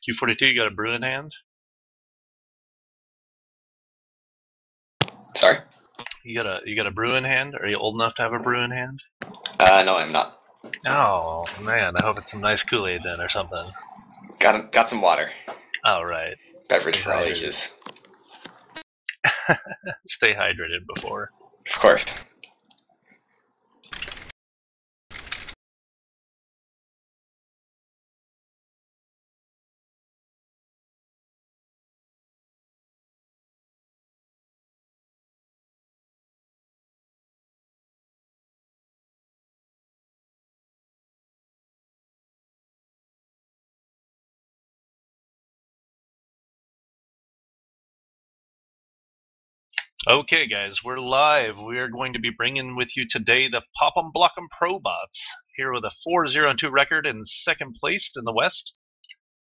Q42, you got a brew in hand? Sorry? You got a brew in hand? Are you old enough to have a brew in hand? No, I'm not. Oh man, I hope it's some nice Kool-Aid then or something. Got some water. Oh right. Beverage Stay for all hydrated. ages. Stay hydrated before. Of course. Okay, guys, we're live. We are going to be bringing with you today the Pop'em Block'em Probots, here with a 4-0-2 record in second place in the West,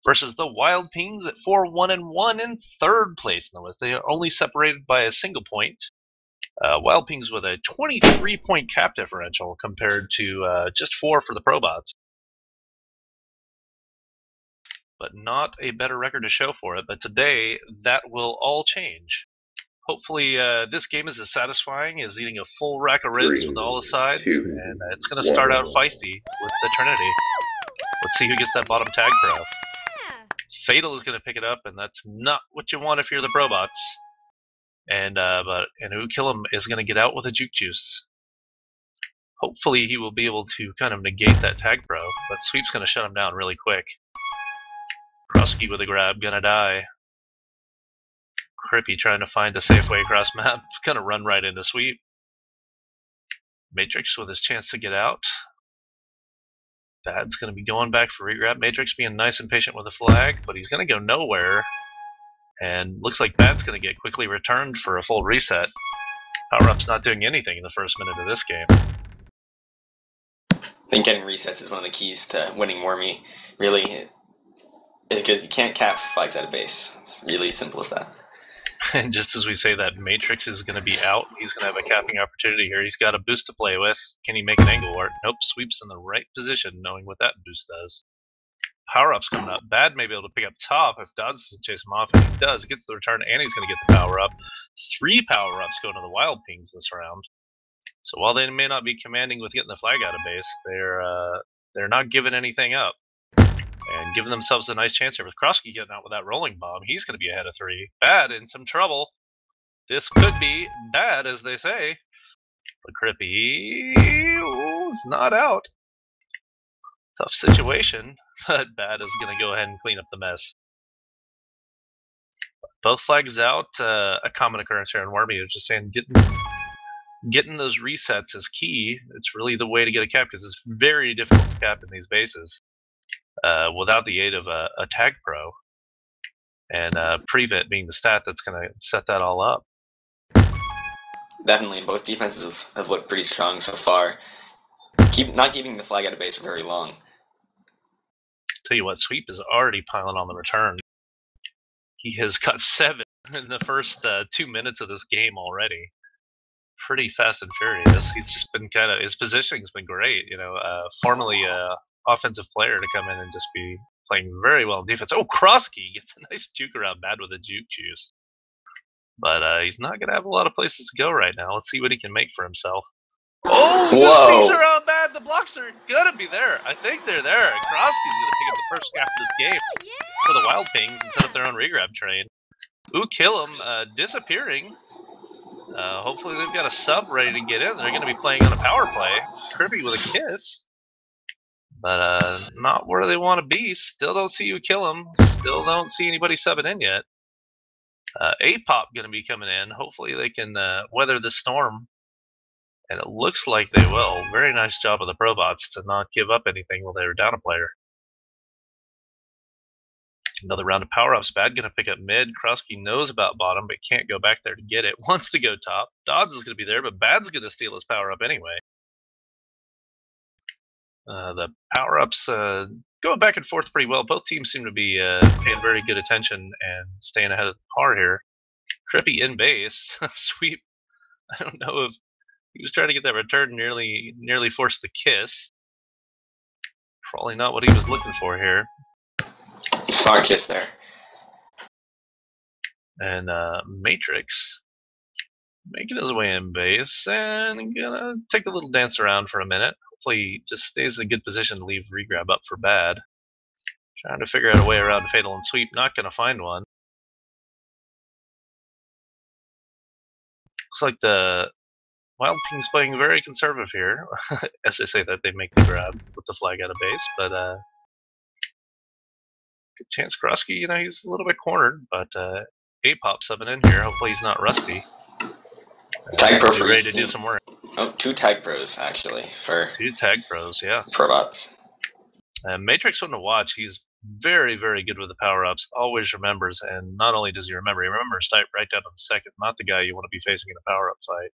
versus the Wild Pings at 4-1-1 in third place in the West. They are only separated by a single point. Wild Pings with a 23-point cap differential compared to just 4 for the Probots. But not a better record to show for it. But today, that will all change. Hopefully, this game is as satisfying as eating a full rack of ribs with all the sides, and it's going to start out feisty with the Trinity. Let's see who gets that bottom tag pro. Fatal is going to pick it up, and that's not what you want if you're the Probots. And Who Kill Him is going to get out with a juke juice. Hopefully, he will be able to kind of negate that tag pro, but Sweep's going to shut him down really quick. Krusky with a grab, gonna die. Crippy trying to find a safe way across map. Gonna run right into Sweep. Matrix with his chance to get out. Bad's gonna be going back for regrab. Matrix being nice and patient with the flag, but he's gonna go nowhere. And looks like Bad's gonna get quickly returned for a full reset. Power Up's not doing anything in the first minute of this game. I think getting resets is one of the keys to winning Wormy, really, because you can't cap flags at a base. It's really simple as that. And just as we say that Matrix is going to be out, he's going to have a capping opportunity here. He's got a boost to play with. Can he make an angle wart? Nope, Sweeps in the right position, knowing what that boost does. Power-up's coming up. Bad may be able to pick up top if Dodds doesn't chase him off. If he does, he gets the return, and he's going to get the power-up. 3 power-ups going to the Wild Pings this round. So while they may not be commanding with getting the flag out of base, they're not giving anything up. And giving themselves a nice chance here with Krosky getting out with that rolling bomb. He's going to be ahead of 3. Bad in some trouble. This could be bad, as they say. But Crippy is not out. Tough situation, but Bad is going to go ahead and clean up the mess. Both flags out. A common occurrence here in Wormy is just saying getting those resets is key. It's really the way to get a cap because it's very difficult to cap in these bases. Without the aid of a tag pro, and Prevent being the stat that's going to set that all up. Definitely, both defenses have looked pretty strong so far. Not keeping the flag out of base for very long. Tell you what, Sweep is already piling on the return. He has got 7 in the first 2 minutes of this game already. Pretty fast and furious. He's just been his positioning's been great. You know, formerly offensive player to come in and just be playing very well in defense. Oh, Krosky gets a nice juke around Bad with a juke juice. But he's not going to have a lot of places to go right now. Let's see what he can make for himself. Oh, just sneaks around Bad. The blocks are going to be there. I think they're there. Krosky's going to pick up the first half of this game for the Wild Pings and set up their own regrab train. Ooh, Kill Him disappearing. Hopefully they've got a sub ready to get in. They're going to be playing on a power play. Kirby with a kiss. But not where they want to be. Still don't see you kill him. Still don't see anybody subbing in yet. A-Pop going to be coming in. Hopefully they can weather the storm. And it looks like they will. Very nice job of the Probots to not give up anything while they were down a player. Another round of power-ups. Bad going to pick up mid. Krosky knows about bottom, but can't go back there to get it. Wants to go top. Dodds is going to be there, but Bad's going to steal his power-up anyway. The power-ups going back and forth pretty well. Both teams seem to be paying very good attention and staying ahead of the par here. Crippy in base. Sweep. I don't know if he was trying to get that return, nearly forced the kiss. Probably not what he was looking for here. Smart kiss there. And Matrix making his way in base and gonna take a little dance around for a minute. Hopefully he just stays in a good position to leave regrab up for bad. Trying to figure out a way around Fatal and Sweep, not gonna find one. Looks like the Wild King's playing very conservative here, as they say that they make the grab with the flag out of base, but good chance Krosky, he's a little bit cornered, but A-Pop subbing in here, hopefully he's not rusty. Tag pro for ready to do some work. Oh, 2 tag pros actually for 2 tag pros, yeah. Probots. Matrix one to watch, he's very, very good with the power-ups, always remembers, and not only does he remembers right down to the second, not the guy you want to be facing in a power-up fight.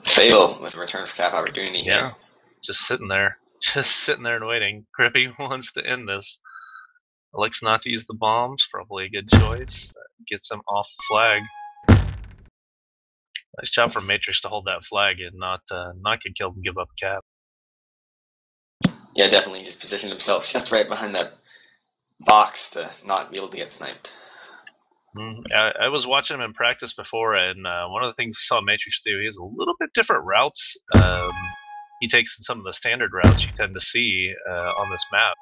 Fatal with a return for cap opportunity here. Just sitting there and waiting. Crippy wants to end this. Elects not to use the bombs, probably a good choice. Gets him off the flag. Nice job for Matrix to hold that flag and not get killed and give up cap. Yeah, definitely. He's positioned himself just right behind that box to not be able to get sniped. I was watching him in practice before, and one of the things I saw Matrix do, he has a little bit different routes he takes than some of the standard routes you tend to see on this map.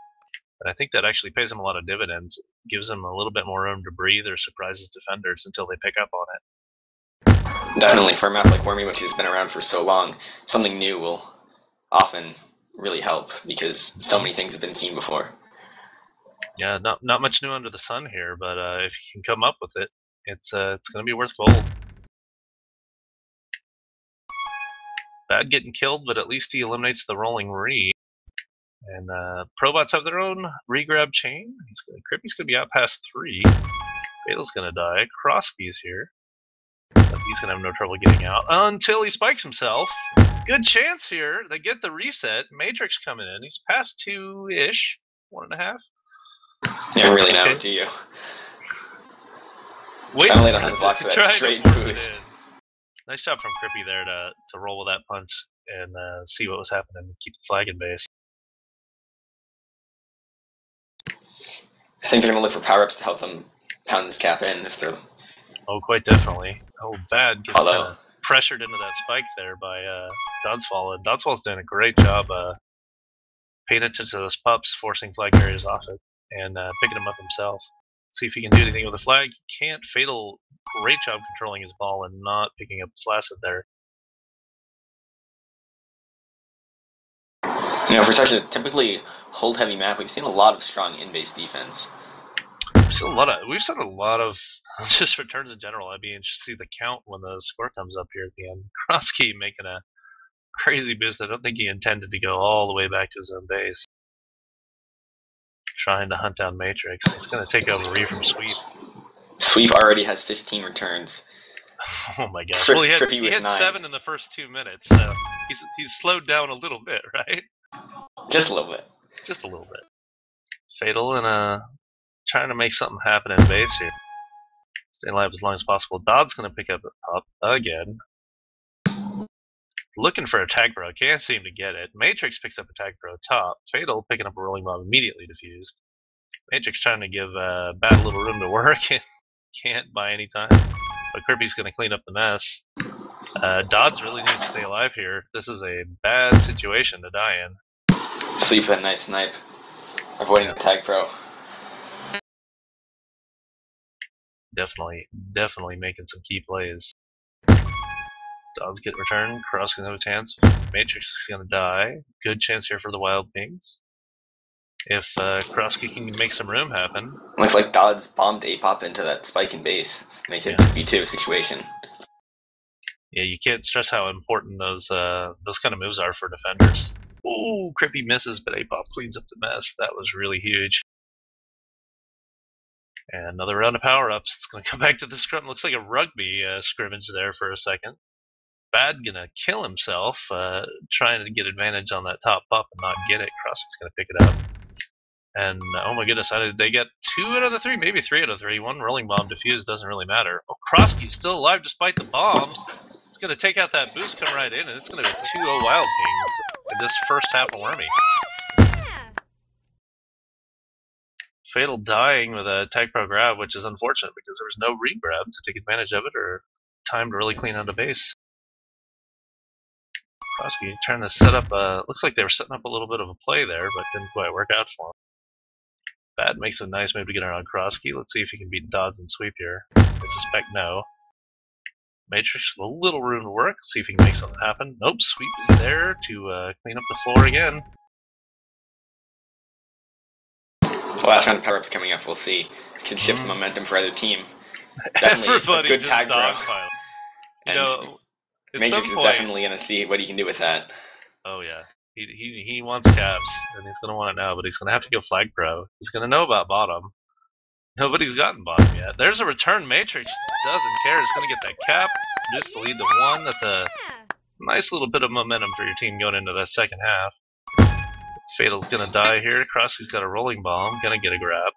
And I think that actually pays him a lot of dividends. It gives him a little bit more room to breathe or surprises defenders until they pick up on it. Definitely, for a map like Wormy, which has been around for so long, something new will often really help because so many things have been seen before. Yeah, not much new under the sun here, but if you can come up with it, it's going to be worth gold. Bad getting killed, but at least he eliminates the rolling re. And Probots have their own regrab chain. Crippy's going to be out past 3. Fatal's going to die. Krosky's here. But he's going to have no trouble getting out until he spikes himself. Good chance here. They get the reset. Matrix coming in. He's past 2-ish. 1.5. Yeah, really now, do you? Wait trying to lay on his blocks for that straight boost. Nice job from Crippy there to roll with that punch and see what was happening and keep the flag in base. I think they're going to look for power-ups to help them pound this cap in if they're... Oh, quite definitely. Oh, Bad gets kind of pressured into that spike there by Dodsfall, and Dodsfall's doing a great job paying attention to those pups, forcing flag carriers off it, and picking them up himself. See if he can do anything with the flag. Can't. Fatal, great job controlling his ball and not picking up Flaccid there. For such a typically hold-heavy map, we've seen a lot of strong in-base defense. We've seen a lot of just returns in general. I'd be interested to see the count when the score comes up here at the end. Krosky making a crazy boost. I don't think he intended to go all the way back to his own base. Trying to hunt down Matrix. He's going to take over Re from Sweep. Sweep already has 15 returns. Oh my gosh. Well, he had 7 in the first 2 minutes, so he's slowed down a little bit, right? Just a little bit. Just a little bit. Fatal and trying to make something happen in base here. Stay alive as long as possible. Dodd's going to pick up again. Looking for a tag pro. Can't seem to get it. Matrix picks up a tag pro top. Fatal picking up a rolling bomb immediately defused. Matrix trying to give Bad a little room to work and can't by any time. But Crippy's going to clean up the mess. Dodds really needs to stay alive here. This is a bad situation to die in. Sweep a nice snipe. Avoiding the tag pro. Definitely making some key plays. Dodds get returned. Cross can have a chance. Matrix is going to die. Good chance here for the Wild Pings. If Krosky can make some room happen. Looks like Dodds bombed A-Pop into that spike in base. It's making it a 2v2 situation. Yeah, you can't stress how important those kind of moves are for defenders. Ooh, Crippy misses, but A-Pop cleans up the mess. That was really huge. And another round of power-ups. It's going to come back to the scrum. Looks like a rugby scrimmage there for a second. Bad gonna kill himself, trying to get advantage on that top pup and not get it. Crossy's gonna pick it up. And oh my goodness, they get 2 out of the 3, maybe 3 out of 3. 1 rolling bomb defused, doesn't really matter. Oh, Krosky's still alive despite the bombs. It's gonna take out that boost, come right in, and it's gonna be 2-0 Wild Kings in this first half of Wormy. Fatal dying with a tag pro grab, which is unfortunate because there was no re-grab to take advantage of it or time to really clean out a base. Krosky trying to set up looks like they were setting up a little bit of a play there, but didn't quite work out for him. Bad makes a nice move to get around Krosky. Let's see if he can beat dodge and sweep here. I suspect no. Matrix with a little room to work. See if he can make something happen. Nope, sweep is there to clean up the floor again. The last round of power-ups coming up, we'll see. Can shift the momentum for either team. Definitely Everybody a good just tag pro. dogpile. You know, Matrix is definitely going to see what he can do with that. Oh yeah, he wants caps, and he's going to want it now, but he's going to have to go flag pro. He's going to know about bottom. Nobody's gotten bottom yet. There's a return. Matrix doesn't care. He's going to get that cap, just to lead to 1. That's a nice little bit of momentum for your team going into the second half. Fatal's going to die here. Krosky's got a rolling bomb. Going to get a grab.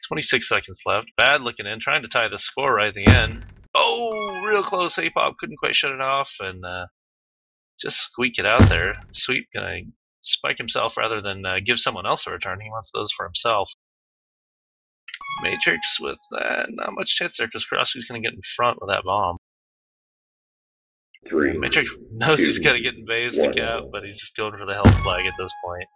26 seconds left. Bad looking in, trying to tie the score right at the end. Oh, real close. Apop couldn't quite shut it off, and just squeak it out there. Sweep gonna spike himself rather than give someone else a return. He wants those for himself. Matrix with not much chance there because Krosky's gonna get in front with that bomb. 3. Matrix knows 2, he's gotta get in base to 1. cap, but he's just going for the health flag at this point.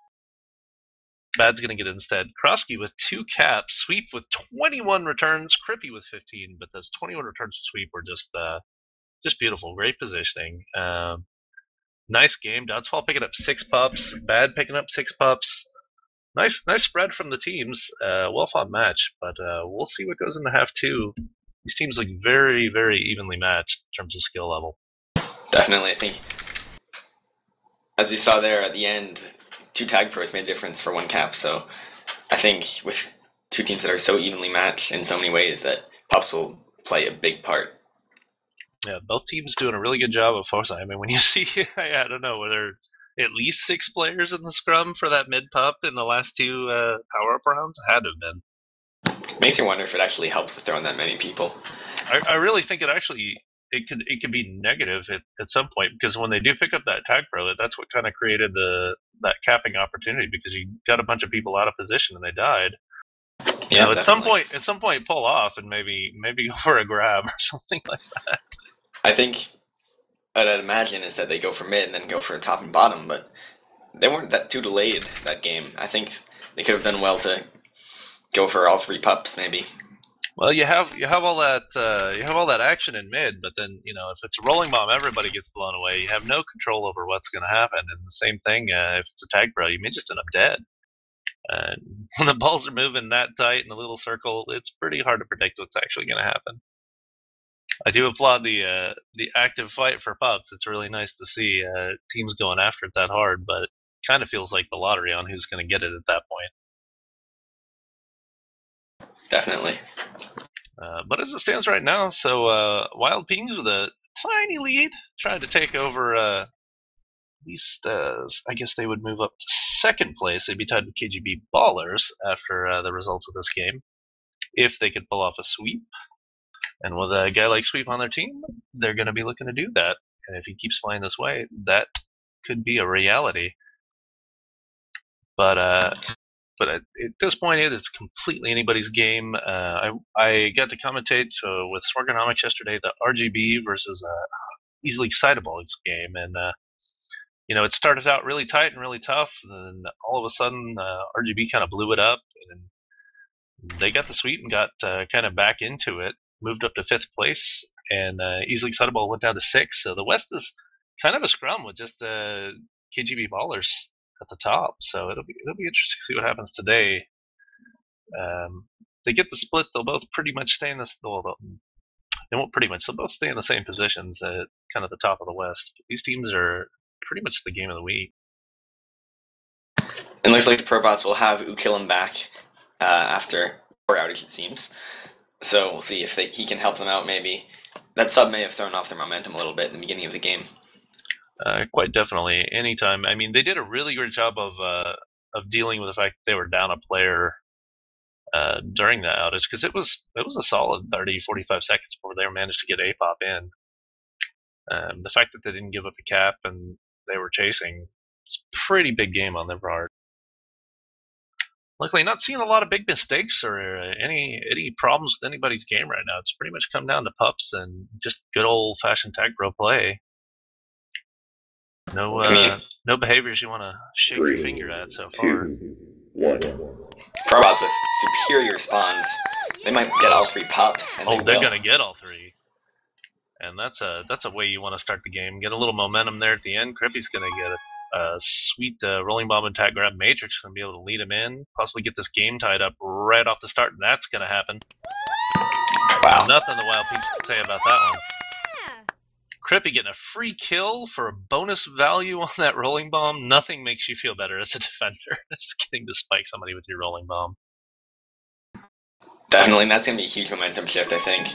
Bad's gonna get it instead. Krosky with 2 caps, Sweep with 21 returns, Crippy with 15, but those 21 returns to Sweep were just beautiful. Great positioning. Nice game. Dodgeball picking up 6 pups. Bad picking up 6 pups. Nice spread from the teams. Well fought match, but we'll see what goes into half 2. These teams look very, very evenly matched in terms of skill level. Definitely, I think, as we saw there at the end, 2 tag pros made a difference for 1 cap. So I think with 2 teams that are so evenly matched in so many ways, that pups will play a big part. Yeah, both teams doing a really good job of forcing. I mean, when you see, I don't know, were there at least 6 players in the scrum for that mid pup in the last 2 power-up rounds? It had to have been. Makes you wonder if it actually helps to throw in that many people. I really think it could be negative at some point, because when they do pick up that tag pro, that's what kind of created that capping opportunity, because you got a bunch of people out of position and they died. Yeah, at some point, pull off and maybe go for a grab or something like that. I think what I'd imagine is that they go for mid and then go for top and bottom, but they weren't that too delayed that game. I think they could have done well to go for all 3 pups, maybe. Well, you have all that action in mid, but then if it's a rolling bomb, everybody gets blown away. You have no control over what's going to happen, and the same thing if it's a tag pro, you may just end up dead. And when the balls are moving that tight in a little circle, it's pretty hard to predict what's actually going to happen. I do applaud the active fight for pups. It's really nice to see teams going after it that hard, but it kind of feels like the lottery on who's going to get it at that point. Definitely. But as it stands right now, so Wild Pings with a tiny lead, trying to take over. At least, I guess they would move up to second place. They'd be tied with KGB Ballers after the results of this game, if they could pull off a sweep. And with a guy like Sweep on their team, they're going to be looking to do that. And if he keeps playing this way, that could be a reality. But at this point, it is completely anybody's game. I got to commentate with Swargonomics yesterday, the RGB versus Easily Excitable game. And, it started out really tight and really tough. And then all of a sudden, RGB kind of blew it up. And they got the sweep and got kind of back into it. Moved up to 5th place, and Easily Excitable went down to 6th. So the West is kind of a scrum with just KGB Ballers at the top. So it'll be interesting to see what happens today. They get the split; they'll both pretty much stay in this. Well, they won't pretty much. They'll both stay in the same positions at kind of the top of the West. But these teams are pretty much the game of the week. It looks like the Probots will have Ukilum back after 4 outage, it seems. So we'll see if he can help them out, maybe. That sub may have thrown off their momentum a little bit in the beginning of the game. Quite definitely. Anytime. I mean, they did a really great job of dealing with the fact that they were down a player during the outage, because it was a solid 30, 45 seconds before they managed to get Apop in. The fact that they didn't give up a cap and they were chasing, it's a pretty big game on their part. Luckily, not seeing a lot of big mistakes or any problems with anybody's game right now. It's pretty much come down to pups and just good old-fashioned tag pro play. No, no behaviors you want to shake your finger at so far. 2, 1. Probots with superior spawns. They might get all 3 pups. And they're gonna get all 3. And that's a way you want to start the game. Get a little momentum there at the end. Crippy's gonna get a sweet rolling bomb and tag grab. Matrix gonna be able to lead him in, possibly get this game tied up right off the start, and that's gonna happen. Wow. Nothing the Wild Peeps can say about that one. Crippy getting a free kill for a bonus value on that rolling bomb. Nothing makes you feel better as a defender. It's getting to spike somebody with your rolling bomb. Definitely, and that's going to be a huge momentum shift, I think.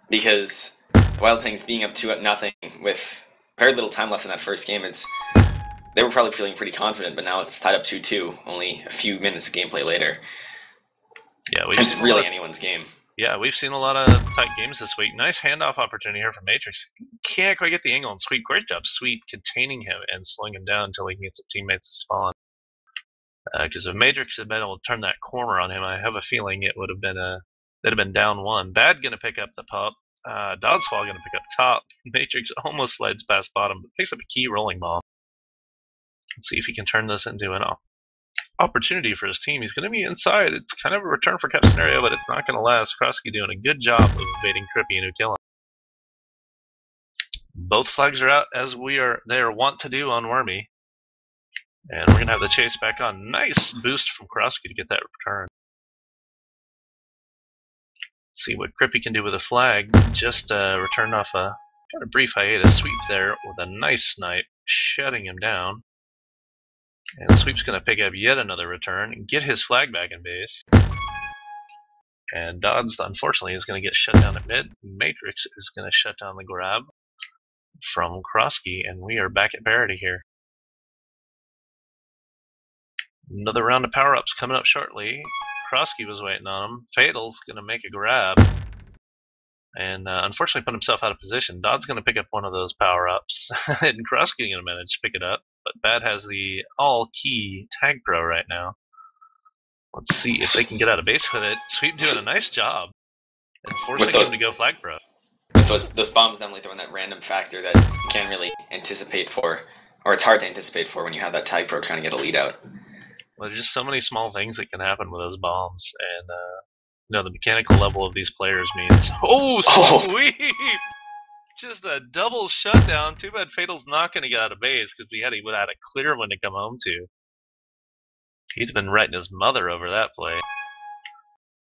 Because Wild Things being up 2-0 with very little time left in that first game, they were probably feeling pretty confident, but now it's tied up 2-2, only a few minutes of gameplay later. Yeah, it's really anyone's game. Yeah, we've seen a lot of tight games this week. Nice handoff opportunity here from Matrix. Can't quite get the angle, and Sweep, great job, Sweep, containing him and slowing him down until he can get some teammates to spawn. Because if Matrix had been able to turn that corner on him, I have a feeling it would have been they'd have been down 1. Bad gonna pick up the pup. Doddsfall gonna pick up top. Matrix almost slides past bottom, but picks up a key rolling bomb. Let's see if he can turn this into an opportunity for his team. He's going to be inside. It's kind of a return for cap scenario, but it's not going to last. Krosky doing a good job of evading Crippy and Ukillum. Both flags are out as they are wont to do on Wormy. And we're going to have the chase back on. Nice boost from Krosky to get that return. Let's see what Crippy can do with a flag. Just returned off a kind of brief hiatus. Sweep there with a nice snipe, shutting him down. And Sweep's going to pick up yet another return and get his flag back in base. And Dodds, unfortunately, is going to get shut down at mid. Matrix is going to shut down the grab from Krosky, and we are back at parity here. Another round of power-ups coming up shortly. Krosky was waiting on him. Fatal's going to make a grab. And unfortunately put himself out of position. Dodd's going to pick up one of those power-ups. And Krosky going to manage to pick it up. But Bad has the all-key tag pro right now. Let's see if they can get out of base with it. Sweep doing a nice job. And forcing him to go flag pro. With those bombs definitely throwing that random factor that you can't really anticipate for. Or it's hard to anticipate for when you have that tag pro trying to get a lead out. Well, there's just so many small things that can happen with those bombs. And, the mechanical level of these players means... Oh, Sweep! Just a double shutdown. Too bad Fatal's not going to get out of base because he would have had a clear one to come home to. He's been writing his mother over that play.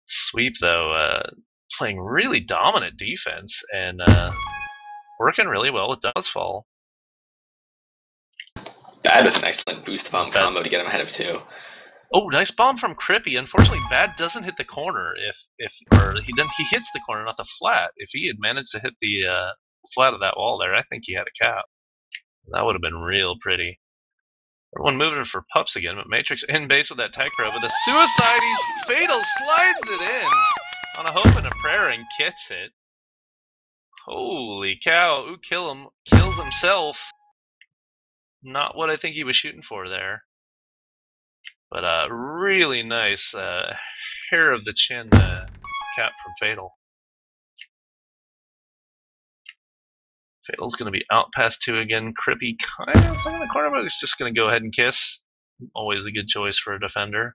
Sweep, though, playing really dominant defense and working really well with Doddsfall. Bad with an excellent boost bomb combo to get him ahead of 2. Oh, nice bomb from Crippy. Unfortunately, Bad doesn't hit the corner. He hits the corner, not the flat. If he had managed to hit the flat of that wall there, I think he had a cap. That would have been real pretty. Everyone moving for pups again, but Matrix in base with that tag pro. But the suicide, Fatal slides it in on a hope and a prayer and gets it. Holy cow, Ukillum kills himself. Not what I think he was shooting for there. But really nice hair of the chin cap from Fatal. Fatal's going to be out past 2 again. Crippy kind of stuck in the corner, but he's just going to go ahead and kiss. Always a good choice for a defender.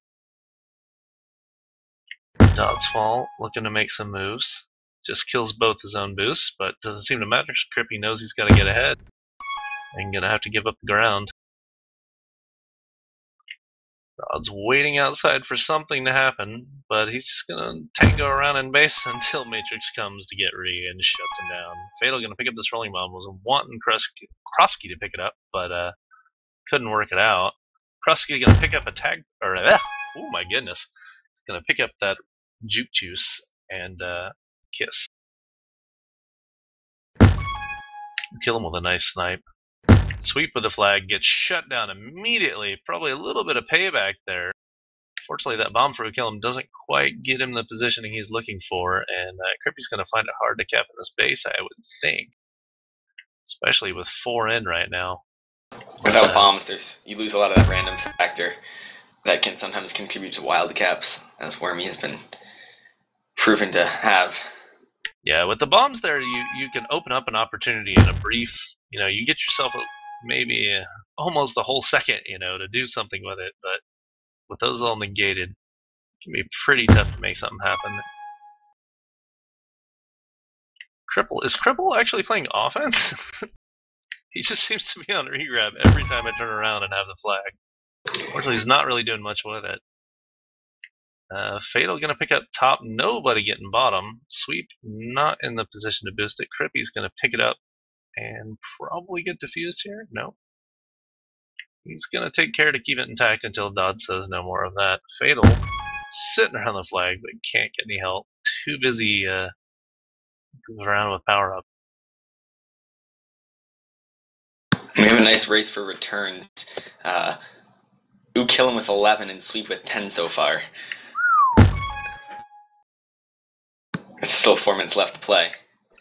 Doddsfall looking to make some moves. Just kills both his own boosts, but doesn't seem to matter. Crippy knows he's got to get ahead. And going to have to give up the ground. Dodds waiting outside for something to happen, but he's just going to tango around in base until Matrix comes to get re and shuts him down. Fatal going to pick up this rolling bomb. Was wanting Krosky to pick it up, but couldn't work it out. Krosky going to pick up a tag, oh my goodness. He's going to pick up that juke juice and kiss. Kill him with a nice snipe. Sweep with the flag, gets shut down immediately. Probably a little bit of payback there. Fortunately, that bomb for Ukillum doesn't quite get him the positioning he's looking for, and Crippy's going to find it hard to cap in this base, I would think. Especially with 4 in right now. Without bombs, you lose a lot of that random factor. that can sometimes contribute to wild caps, as Wormy has been proven to have. Yeah, with the bombs there, you can open up an opportunity in a brief. You get yourself maybe almost a whole second, to do something with it. But with those all negated, it can be pretty tough to make something happen. Is Cripple actually playing offense? He just seems to be on regrab every time I turn around and have the flag. Unfortunately, he's not really doing much with it. Fatal gonna pick up top, nobody getting bottom. Sweep not in the position to boost it. Crippy's gonna pick it up and probably get defused here. No. He's gonna take care to keep it intact until Dodd says no more of that. Fatal sitting around the flag but can't get any help. Too busy moving around with power up. We have a nice race for returns. Kill him with 11 and Sweep with 10 so far. There's still 4 minutes left to play.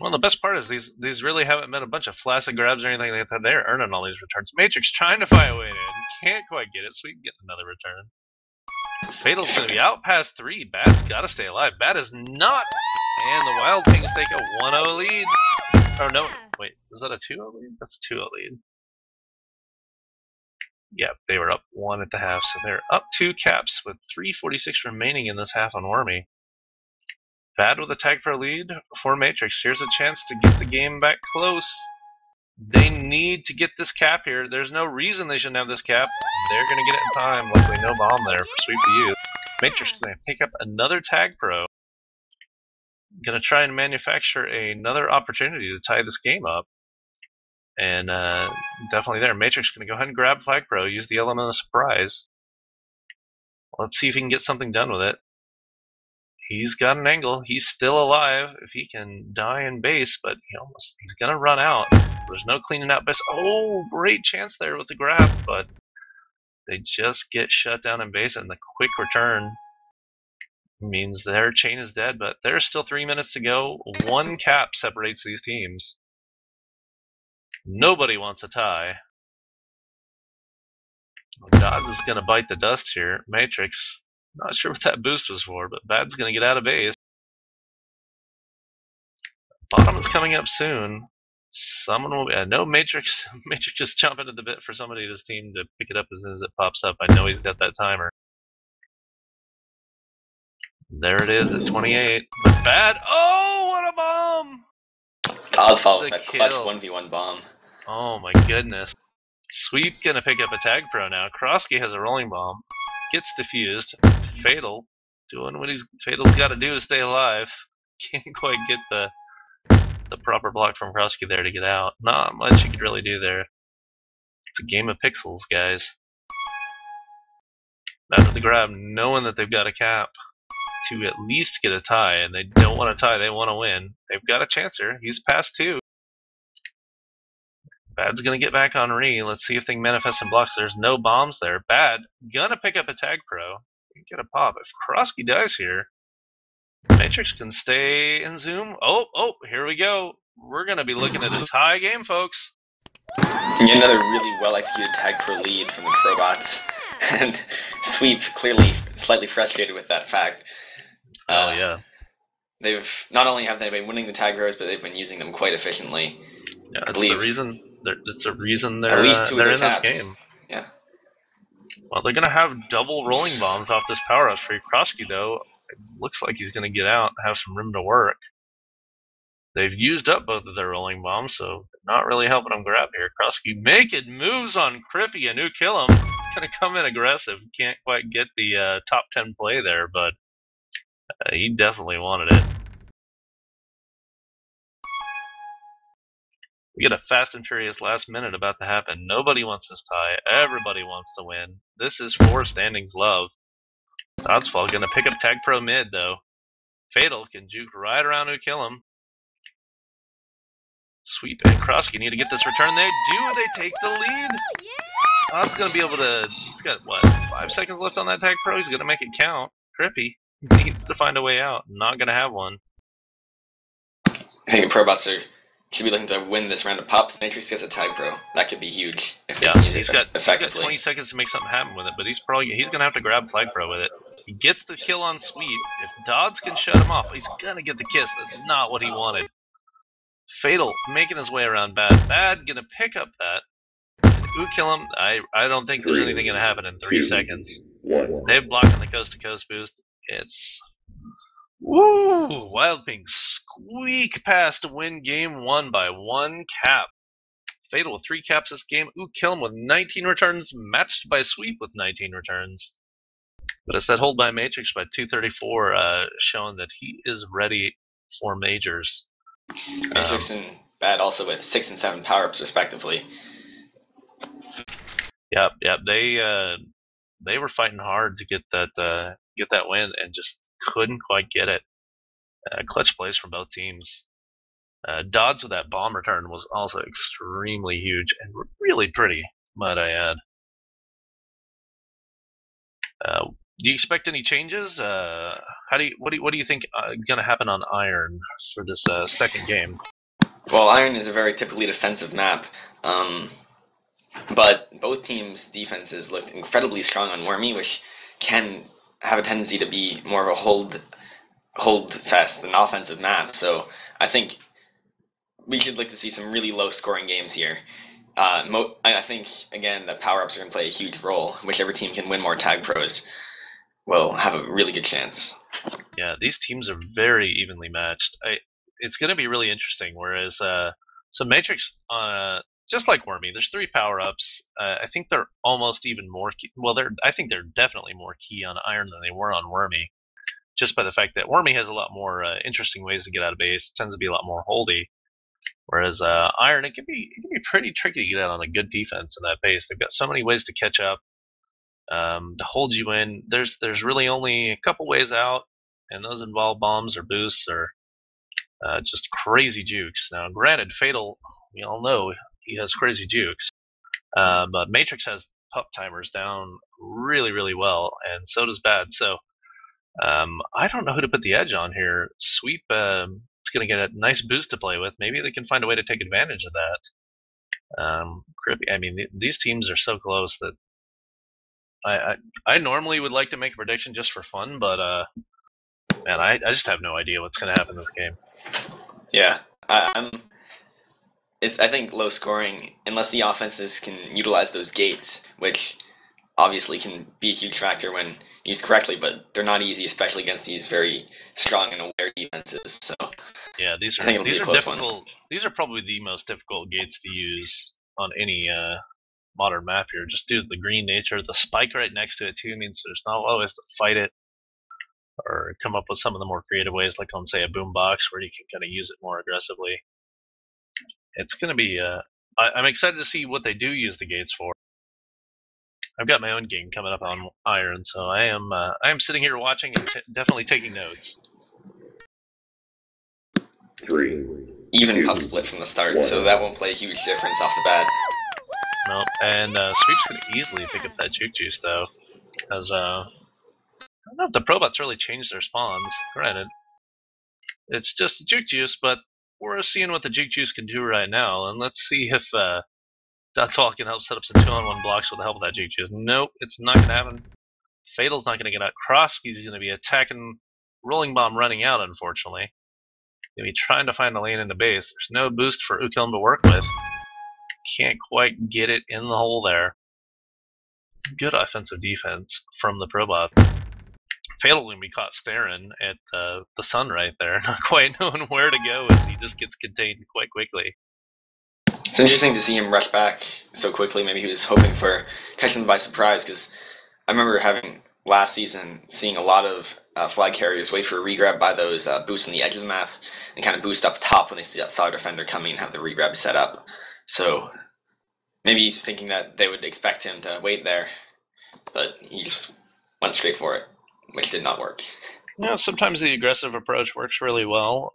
Well, the best part is these really haven't been a bunch of flaccid grabs or anything like that. They're earning all these returns. Matrix trying to find a way in. Can't quite get it. Sweep getting another return. Fatal's going to be out past 3. Bad's got to stay alive. Bad is not. And the Wild Kings take a 1-0 lead. Oh, no. Wait, is that a 2-0 lead? That's a 2-0 lead. Yep, they were up 1 at the half, so they're up 2 caps with 3:46 remaining in this half on Wormy. Bad with a tag pro lead for Matrix. Here's a chance to get the game back close. They need to get this cap here. There's no reason they shouldn't have this cap. They're going to get it in time. Luckily, no bomb there for Sweep the Youth. Matrix going to pick up another tag pro. Going to try and manufacture another opportunity to tie this game up. And definitely there. Matrix going to go ahead and grab Flag Pro, use the element of surprise. Let's see if he can get something done with it. He's got an angle. He's still alive if he can die in base, but he's going to run out. There's no cleaning out base. Oh, great chance there with the grab, but they just get shut down in base, and the quick return means their chain is dead, but there's still 3 minutes to go. 1 cap separates these teams. Nobody wants a tie. Dodds is going to bite the dust here. Matrix, not sure what that boost was for, but Bad's going to get out of base. Bottom is coming up soon. Someone will be. No, Matrix. Matrix just jumping at the bit for somebody in his team to pick it up as soon as it pops up. I know he's got that timer. There it is at 28. But Bad. Oh, what a bomb! Oswald with that clutch 1v1 bomb. Oh my goodness. Sweep gonna pick up a tag pro now. Krosky has a rolling bomb. Gets diffused. Fatal doing what Fatal's got to do to stay alive. Can't quite get the proper block from Krosky there to get out. Not much you could really do there. It's a game of pixels, guys. After the grab, knowing that they've got a cap to at least get a tie, and they don't want a tie, they want to win. They've got a chancer. He's past 2. Bad's gonna get back on Re. Let's see if they can manifest some blocks. There's no bombs there. Bad gonna pick up a tag pro. Get a pop. If Krosky dies here, Matrix can stay in zoom. Oh, here we go. We're gonna be looking at a tie game, folks. Yet another really well executed tag pro lead from the Probots. And Sweep clearly slightly frustrated with that fact. Oh yeah. They've not only have they been winning the tag pros, but they've been using them quite efficiently. Yeah, it's the reason. It's a reason they're at least 2 they're of in caps. this game. Yeah. Well, they're gonna have double rolling bombs off this power up for Krosky, though. It looks like he's gonna get out and have some room to work. They've used up both of their rolling bombs, so not really helping him grab here. Krosky making moves on Crippy and Kill him. Gonna come in aggressive. Can't quite get the top 10 play there, but he definitely wanted it. We get a fast and furious last minute about to happen. Nobody wants this tie. Everybody wants to win. This is for standings love. Doddsfall gonna pick up tag pro mid though. Fatal can juke right around Kill him. Sweep and Krosky need to get this return. They do. They take the lead. Dodd's gonna be able to. He's got what, 5 seconds left on that tag pro. He's gonna make it count. Crippy needs to find a way out. Not gonna have one. I think the Probots are should be looking to win this round of pops. Matrix gets a tag pro. That could be huge if they Yeah, can use he's it got effectively. 20 seconds to make something happen with it, but he's gonna have to grab flag pro with it. He gets the kill on sweep. If Dodds can shut him off, he's gonna get the kiss. That's not what he wanted. Fatal making his way around Bad. Bad gonna pick up that. Ooh, kill him. I don't think there's anything gonna happen in 3 seconds. They've blocked on the coast to coast boost. It's woo! Wild Pink squeak past to win game 1 by 1 cap. Fatal with 3 caps this game. Ooh, kill him with 19 returns, matched by Sweep with 19 returns. But it's that hold by Matrix by 234, showing that he is ready for majors. Matrix and Bad also with 6 and 7 power-ups respectively. Yep. They were fighting hard to get that win and just couldn't quite get it. Clutch plays from both teams. Dodds with that bomb return was also extremely huge and really pretty, might I add. Do you expect any changes? What do you think going to happen on Iron for this second game? Well, Iron is a very typically defensive map, but both teams' defenses looked incredibly strong on Wormy, which can have a tendency to be more of a hold fest, an offensive map. So I think we should look to see some really low scoring games here. I think again that power ups are going to play a huge role. Whichever team can win more tag pros will have a really good chance. Yeah, these teams are very evenly matched. It's going to be really interesting. Whereas, so Matrix, just like Wormy, there's 3 power ups. I think they're almost even more. I think they're definitely more key on Iron than they were on Wormy, just by the fact that Wormy has a lot more interesting ways to get out of base. It tends to be a lot more holdy. Whereas Iron, it can be pretty tricky to get out on a good defense in that base. They've got so many ways to catch up, to hold you in. There's really only a couple ways out, and those involve bombs or boosts or just crazy jukes. Now, granted, Fatal, we all know he has crazy jukes, but Matrix has pup timers down really well, and so does Bad. So I don't know who to put the edge on here. Sweep is going to get a nice boost to play with. Maybe they can find a way to take advantage of that. I mean, these teams are so close that I normally would like to make a prediction just for fun, but man, I just have no idea what's going to happen in this game. Yeah, I think low scoring, unless the offenses can utilize those gates, which obviously can be a huge factor when used correctly, but they're not easy, especially against these very strong and aware defenses. So yeah, these are difficult. One. These are probably the most difficult gates to use on any modern map here, just due to the green nature. The spike right next to it too means there's not always to fight it or come up with some of the more creative ways, like on say a boombox where you can kind of use it more aggressively. It's going to be. I'm excited to see what they do use the gates for. I've got my own game coming up on Iron, so I am sitting here watching and definitely taking notes. 3. Even puck split from the start, 1. So that won't play a huge difference off the bat. Nope, and Sweep's going to easily pick up that juke juice, though. Because, I don't know if the Probots really changed their spawns. Granted, it's just juke juice, but we're seeing what the juke juice can do right now, and let's see if Dotswall can help set up some 2-on-1 blocks with the help of that juke juice. Nope, it's not going to happen. Fatal's not going to get out. Krosky's going to be attacking Rolling Bomb running out, unfortunately. Going to be trying to find a lane in the base. There's no boost for Ukilm to work with. Can't quite get it in the hole there. Good offensive defense from the Probot. Fatal going to be caught staring at the sun right there, not quite knowing where to go as he just gets contained quite quickly. It's interesting to see him rush back so quickly. Maybe he was hoping for catching them by surprise, because I remember having last season seeing a lot of flag carriers wait for a regrab by those boosts on the edge of the map and kind of boost up top when they saw a defender coming and have the regrab set up. So maybe thinking that they would expect him to wait there, but he just went straight for it, which did not work. Yeah, sometimes the aggressive approach works really well.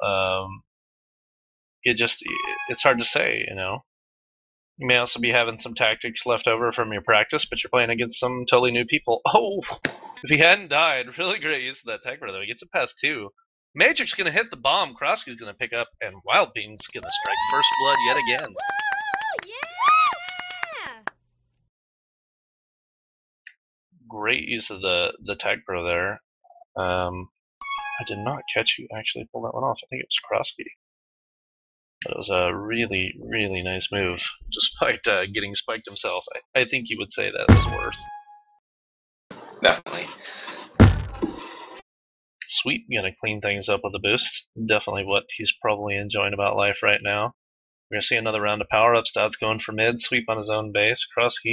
It's hard to say, you know. You may also be having some tactics left over from your practice, but you're playing against some totally new people. Oh, if he hadn't died, really great use of that tech though. He gets it past 2. Magic's gonna hit the bomb, Krosky's gonna pick up, and Wild Beam's gonna strike first blood yet again. Woo! Yeah! Great use of the tag pro there. I did not catch who actually pulled that one off. I think it was Krosky. But it was a really, really nice move, despite getting spiked himself. I think he would say that was worth. Definitely. Sweep gonna clean things up with a boost. Definitely what he's probably enjoying about life right now. We're gonna see another round of power-ups. Dod's going for mid. Sweep on his own base. Krosky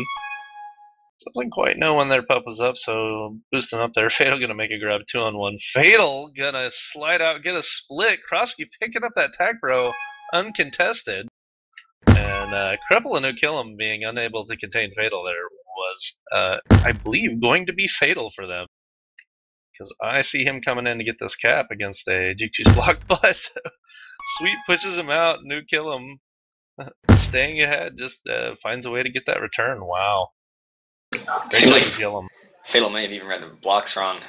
doesn't quite know when their pup was up, so boosting up there. Fatal gonna make a grab 2-on-1. Fatal gonna slide out, get a split. Krosky picking up that tag pro uncontested. And Cripple and Ukillum being unable to contain Fatal there was, I believe, going to be fatal for them. Because I see him coming in to get this cap against a Juke's block, but Sweep pushes him out. Ukillum staying ahead, just finds a way to get that return. Wow. Great Seemed job, like Ukillum. Fatal may have even read the blocks wrong.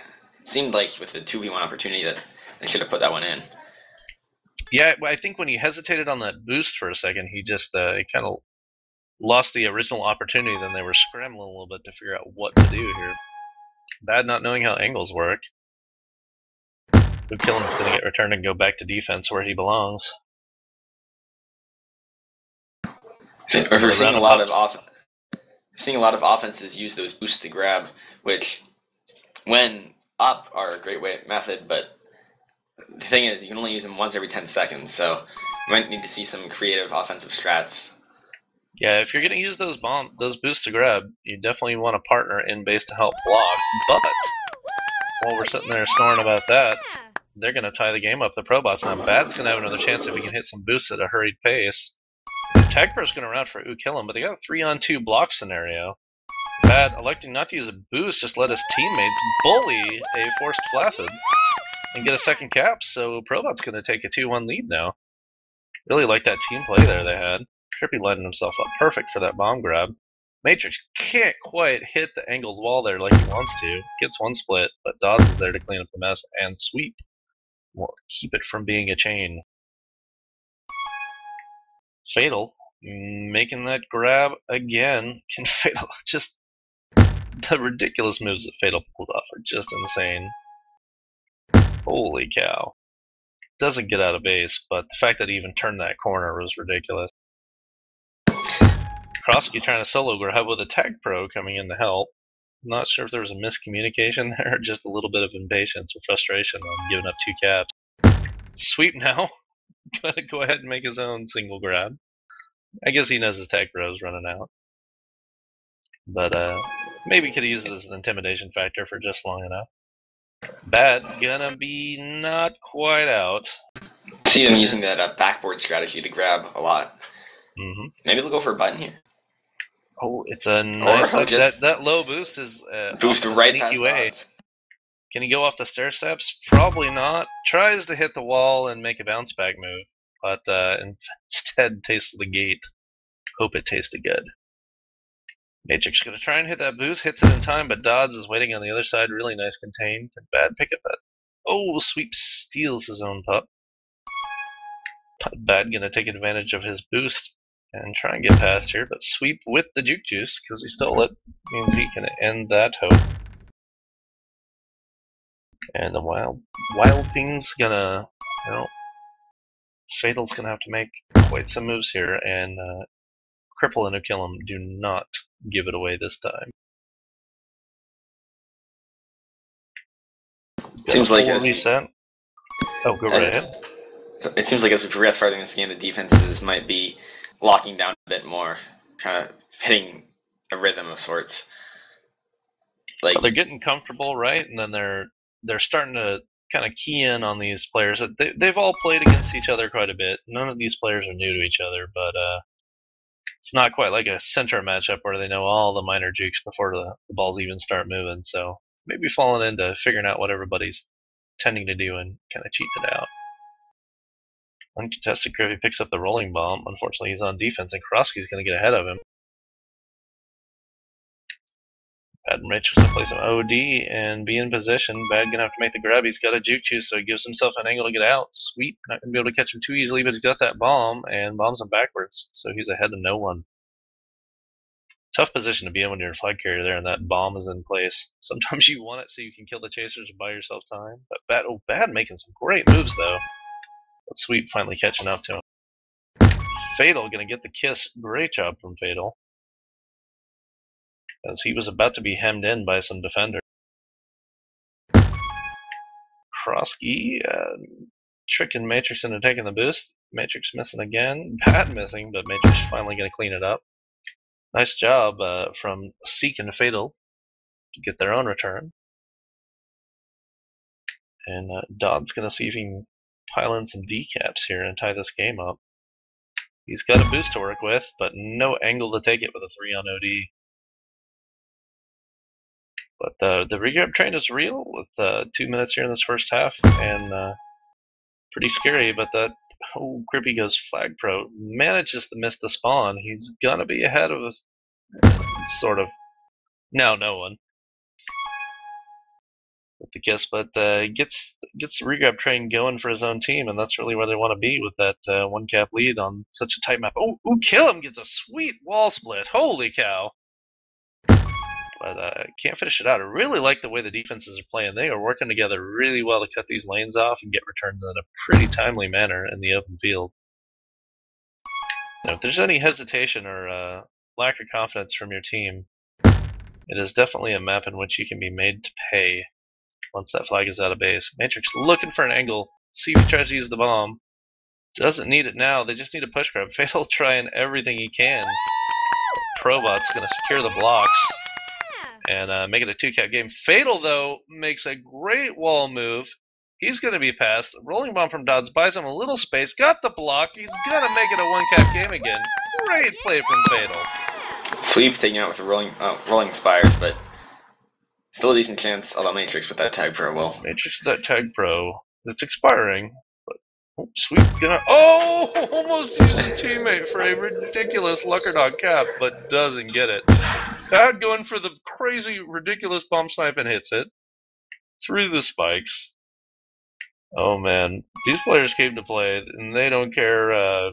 Seemed like with the 2v1 opportunity that they should have put that one in. Yeah, I think when he hesitated on that boost for a second, he just kind of lost the original opportunity. Then they were scrambling a little bit to figure out what to do here. Bad not knowing how angles work. Ukillum's going to get returned and go back to defense where he belongs. We're seeing a lot of offenses use those boosts to grab, which, when up, are a great method. But the thing is, you can only use them once every 10 seconds, so you might need to see some creative offensive strats. Yeah, if you're going to use those boosts to grab, you definitely want a partner in base to help block. But while we're sitting there snoring about that, they're going to tie the game up. The Probots now. Bad's going to have another chance if he can hit some boosts at a hurried pace. Tag Pro's going to round for Ukillum, but they got a 3-on-2 block scenario. Bad electing not to use a boost, just let his teammates bully a forced Flaccid and get a second cap, so Probot's going to take a 2-1 lead now. Really like that team play there they had. Trippy lighting himself up perfect for that bomb grab. Matrix can't quite hit the angled wall there like he wants to. Gets one split, but Dodds is there to clean up the mess, and Sweep will keep it from being a chain. Fatal making that grab again. Can Fatal just... The ridiculous moves that Fatal pulled off are just insane. Holy cow. Doesn't get out of base, but the fact that he even turned that corner was ridiculous. Krosky trying to solo grab with a tag pro coming in to help. Not sure if there was a miscommunication there or just a little bit of impatience or frustration on giving up 2 caps. Sweep now. Gonna go ahead and make his own single grab. I guess he knows his tag pro is running out. But maybe could have used it as an intimidation factor for just long enough. Bad gonna be not quite out. I see them using that backboard strategy to grab a lot. Maybe they'll go for a button here. Oh, it's a nice... That low boost is boost right past Dodds. Can he go off the stair steps? Probably not. Tries to hit the wall and make a bounce back move, but instead tastes the gate. Hope it tasted good. Matrix gonna try and hit that boost, hits it in time, but Dodds is waiting on the other side. Really nice contain. Bad pick up that. Oh, Sweep steals his own pup. Bad gonna take advantage of his boost and try and get past here, but Sweep with the Juke Juice, because he stole it, means he can end that hope. And the Wild Thing's gonna, Fatal's gonna have to make quite some moves here, and Cripple and Ukillum do not give it away this time. Seems like reset. Oh, go right ahead. It seems like as we progress further in this game, the defenses might be locking down a bit more, kind of hitting a rhythm of sorts. Like, well, they're getting comfortable, right? And then they're starting to kind of key in on these players. They've all played against each other quite a bit. None of these players are new to each other, but it's not quite like a center matchup where they know all the minor jukes before the balls even start moving. So maybe falling into figuring out what everybody's tending to do and kind of cheating it out. Uncontested Crippy picks up the rolling bomb. Unfortunately, he's on defense, and Krosky's going to get ahead of him. Bad Matrix to play some OD and be in position. Bad gonna have to make the grab. He's got a juke juice, so he gives himself an angle to get out. Sweet, not gonna be able to catch him too easily, but he's got that bomb and bombs him backwards, so he's ahead of no one. Tough position to be in when you're a flag carrier there and that bomb is in place. Sometimes you want it so you can kill the chasers and buy yourself time. But Bad making some great moves though. But Sweet finally catching up to him. Fatal gonna get the kiss. Great job from Fatal, as he was about to be hemmed in by some defender. Krosky tricking Matrix into taking the boost. Matrix missing again. Bad missing, but Matrix finally gonna clean it up. Nice job from Seek and Fatal to get their own return. And Dodd's going to see if he can pile in some decaps here and tie this game up. He's got a boost to work with, but no angle to take it with a 3 on OD. But the regrab train is real with 2 minutes here in this first half, and pretty scary, but that Crippy goes Flag Pro, manages to miss the spawn. He's going to be ahead of us, sort of. No one. With the kiss, but gets the regrab train going for his own team, and that's really where they want to be with that 1 cap lead on such a tight map. Oh, Kill Him gets a sweet wall split. Holy cow. But can't finish it out. I really like the way the defenses are playing. They are working together really well to cut these lanes off and get returned in a pretty timely manner in the open field. Now, if there's any hesitation or lack of confidence from your team, it is definitely a map in which you can be made to pay once that flag is out of base. Matrix looking for an angle. See if he tries to use the bomb. Doesn't need it now. They just need a push grab. Fatal trying everything he can. Probots going to secure the blocks and make it a 2-cap game. Fatal, though, makes a great wall move. He's going to be passed. Rolling bomb from Dodds buys him a little space. Got the block. He's going to make it a 1-cap game again. Great play from Fatal. Sweep taking out with the rolling spires, but still a decent chance, although Matrix with that tag pro will. Matrix with that tag pro. It's expiring. But Sweep gonna almost uses a teammate for a ridiculous Luckerdog cap, but doesn't get it. Bad going for the crazy, ridiculous bomb snipe and hits it. Through the spikes. Oh man. These players came to play and they don't care.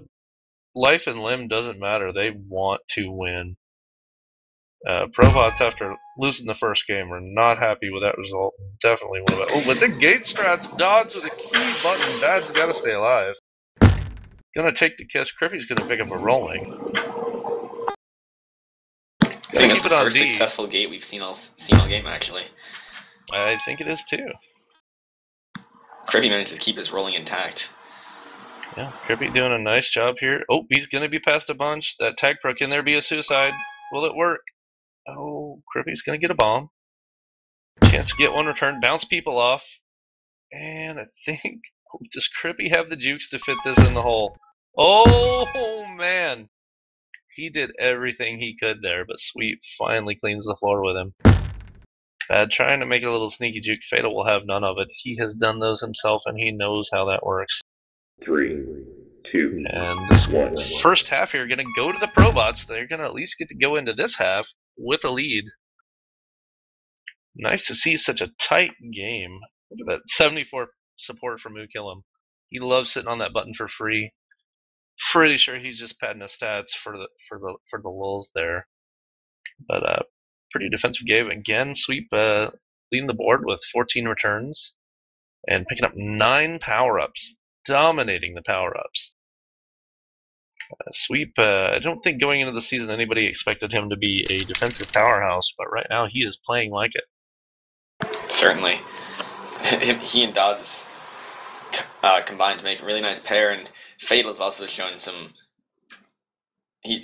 Life and limb doesn't matter. They want to win. Probots, after losing the first game, were not happy with that result. Definitely one of it. Oh, but the gate strats, Dodds with a key button. Dad's got to stay alive. Gonna take the kiss. Crippy's gonna pick up a rolling. I think that's the first successful gate we've seen all game, actually. I think it is too. Crippy managed to keep his rolling intact. Yeah, Crippy doing a nice job here. Oh, he's gonna be past a bunch. That tag pro, can there be a suicide? Will it work? Oh, Crippy's going to get a bomb. Chance to get one returned. Bounce people off. And I think... does Crippy have the jukes to fit this in the hole? Oh, man. He did everything he could there, but Sweet finally cleans the floor with him. Bad trying to make a little sneaky juke. Fatal will have none of it. He has done those himself, and he knows how that works. 3, 2, and this 1. First half here going to go to the Probots. They're going to at least get to go into this half with a lead. Nice to see such a tight game. Look at that 74 support from Kill Him. He loves sitting on that button for free. Pretty sure he's just padding his stats for the lulz there. But pretty defensive game again. Sweep leading the board with 14 returns and picking up 9 power-ups, dominating the power-ups. Sweep, I don't think going into the season anybody expected him to be a defensive powerhouse, but right now he is playing like it. Certainly. He and Dodds combined to make a really nice pair, and Fatal's also shown some...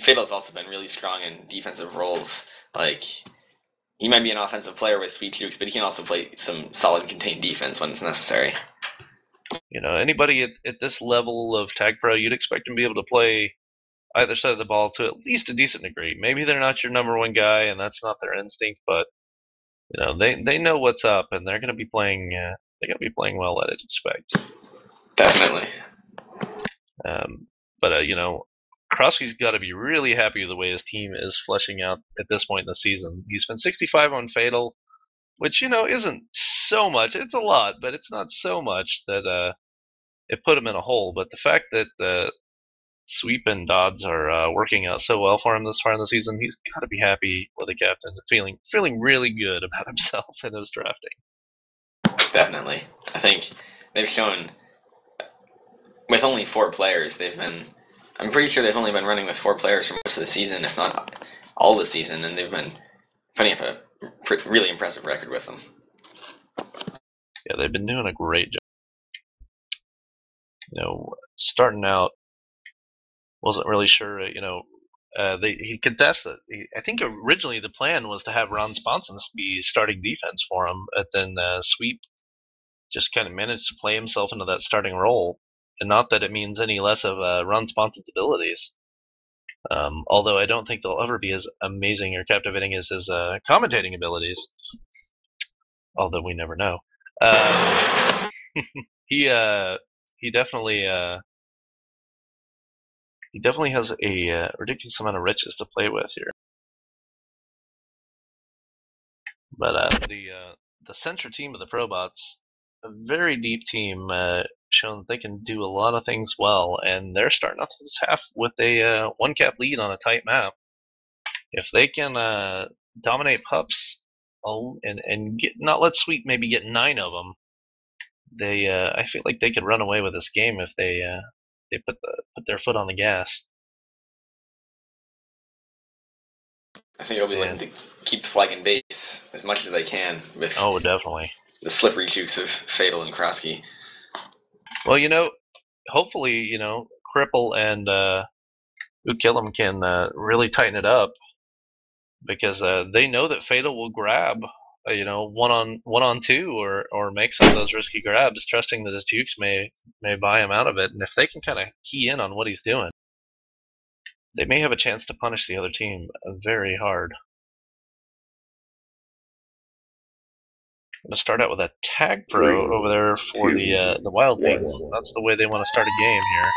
Fatal's also been really strong in defensive roles. Like, he might be an offensive player with sweet jukes, but he can also play some solid contained defense when it's necessary. You know, anybody at this level of tag pro, you'd expect him to be able to play either side of the ball to at least a decent degree. Maybe they're not your number one guy, and that's not their instinct, but you know they know what's up, and they're going to be playing. They're going to be playing well, I'd expect. Definitely. But you know, Krosky's got to be really happy with the way his team is fleshing out at this point in the season. He's been 65 on Fatal, which, isn't so much. It's a lot, but it's not so much that it put him in a hole. But the fact that Sweep and Dodds are working out so well for him this far in the season, he's got to be happy with the captain, feeling really good about himself in his drafting. Definitely. I think they've shown, with only 4 players, I'm pretty sure they've only been running with 4 players for most of the season, if not all the season, and they've been putting up a really impressive record with them. Yeah, they've been doing a great job. Starting out, wasn't really sure, he contested. I think originally the plan was to have Ron Sponsons be starting defense for him, but then Sweep just kind of managed to play himself into that starting role. And not that it means any less of Ron Sponson's abilities. Although I don't think they'll ever be as amazing or captivating as his commentating abilities. Although we never know. He definitely has a ridiculous amount of riches to play with here. But the center team of the Probots, a very deep team, shown they can do a lot of things well, and they're starting off this half with a 1-cap lead on a tight map. If they can dominate pups and not let Sweep maybe get 9 of them, I feel like they could run away with this game if they put their foot on the gas. I think they'll be looking to keep the flag in base as much as they can with definitely the slippery shoots of Fatal and Krosky. Well, hopefully, Cripple and Ukillum can really tighten it up, because they know that Fatal will grab, one on 2 or make some of those risky grabs, trusting that his jukes may buy him out of it. And if they can kind of key in on what he's doing, they may have a chance to punish the other team very hard. I'm going to start out with a tag pro over there for the Wild Pigs. That's the way they want to start a game here.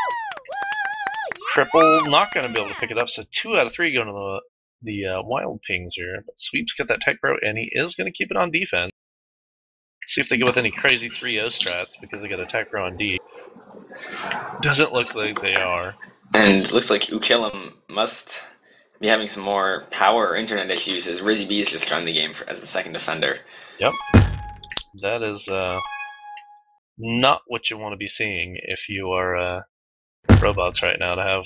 Cripple not going to be able to pick it up, so 2 out of 3 going to the Wild Pigs here. But Sweep's got that tag pro, and he is going to keep it on defense. See if they go with any crazy 3-0 strats, because they got a tag pro on D. Doesn't look like they are. And it looks like Ukillum must be having some more power or internet issues, as Rizzy B's just joined the game as the second defender. Yep. That is not what you want to be seeing if you are Probots right now, to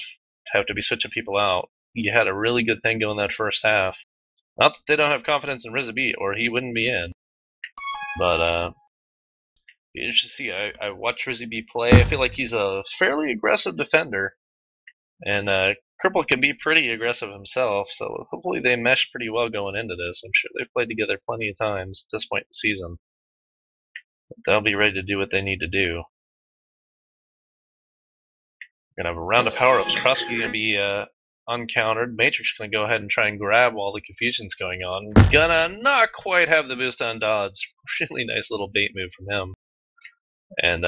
have to be switching people out. You had a really good thing going that first half. Not that they don't have confidence in Rizzy B, or he wouldn't be in. But be interesting to see. I watched Rizzy B play. I feel like he's a fairly aggressive defender, and Cripple can be pretty aggressive himself. So hopefully they mesh pretty well going into this. I'm sure they've played together plenty of times at this point in the season. They'll be ready to do what they need to do. We're going to have a round of power-ups. Krosky going to be uncountered. Matrix going to go ahead and try and grab while the confusion's going on. Gonna not quite have the boost on Dodds. Really nice little bait move from him. And